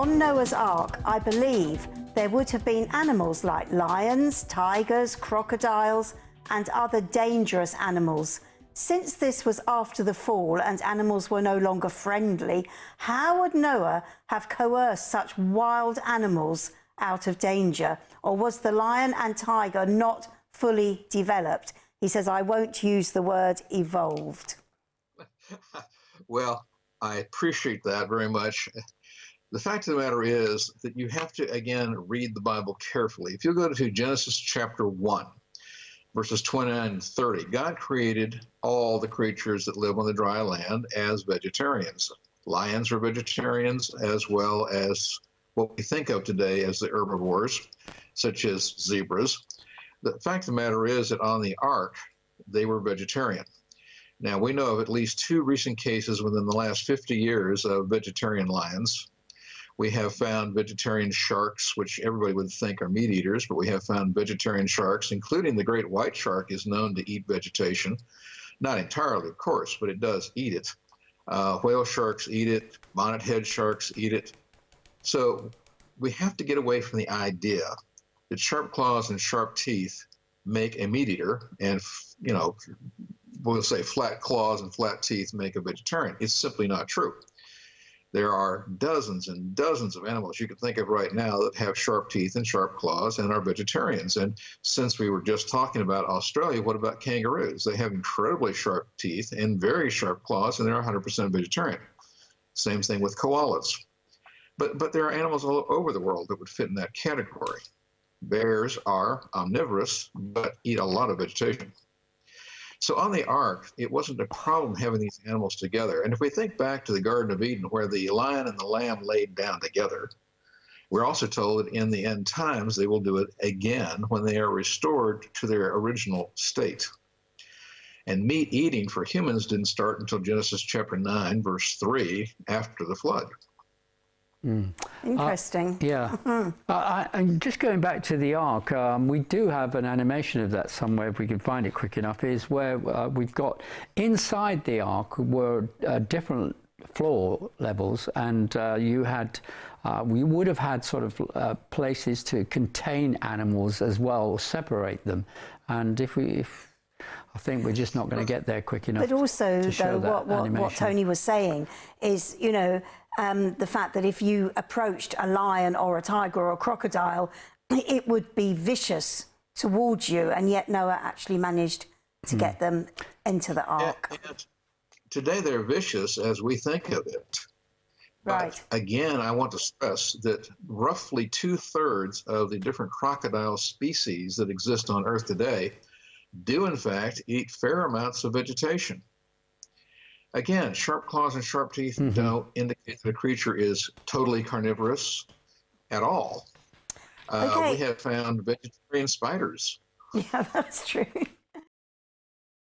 On Noah's Ark, I believe there would have been animals like lions, tigers, crocodiles, and other dangerous animals. Since this was after the fall and animals were no longer friendly, how would Noah have coerced such wild animals out of danger? Or was the lion and tiger not fully developed? He says, I won't use the word evolved. Well, I appreciate that very much. The fact of the matter is that you have to, again, read the Bible carefully. If you go to Genesis chapter 1, verses 29 and 30, God created all the creatures that live on the dry land as vegetarians. Lions are vegetarians, as well as what we think of today as the herbivores, such as zebras. The fact of the matter is that on the ark, they were vegetarian. Now, we know of at least 2 recent cases within the last 50 years of vegetarian lions. We have found vegetarian sharks, which everybody would think are meat eaters, but we have found vegetarian sharks, including the great white shark is known to eat vegetation. Not entirely, of course, but it does eat it. Whale sharks eat it. Bonnet-head sharks eat it. So we have to get away from the idea that sharp claws and sharp teeth make a meat eater, and, you know, we'll say flat claws and flat teeth make a vegetarian. It's simply not true. There are dozens and dozens of animals you can think of right now that have sharp teeth and sharp claws and are vegetarians. And since we were just talking about Australia, what about kangaroos? They have incredibly sharp teeth and very sharp claws, and they're 100% vegetarian. Same thing with koalas. But there are animals all over the world that would fit in that category. Bears are omnivorous, but eat a lot of vegetation. So on the ark, it wasn't a problem having these animals together. And if we think back to the Garden of Eden, where the lion and the lamb laid down together, we're also told that in the end times, they will do it again when they are restored to their original state. And meat eating for humans didn't start until Genesis chapter 9, verse 3, after the flood. Interesting. Yeah. And just going back to the ark, we do have an animation of that somewhere, if we can find it quick enough, is where we've got inside the ark were different floor levels, and we would have had sort of places to contain animals as well, or separate them. And I think we're just not going to get there quick enough. But also, to show though, that what Tony was saying is, you know, the fact that if you approached a lion or a tiger or a crocodile, it would be vicious towards you, and yet Noah actually managed to get them into the ark. And today they're vicious as we think of it. Right. But again, I want to stress that roughly 2/3 of the different crocodile species that exist on Earth today do in fact eat fair amounts of vegetation. Again, sharp claws and sharp teeth don't indicate that a creature is totally carnivorous at all. Okay. We have found vegetarian spiders. Yeah, that's true.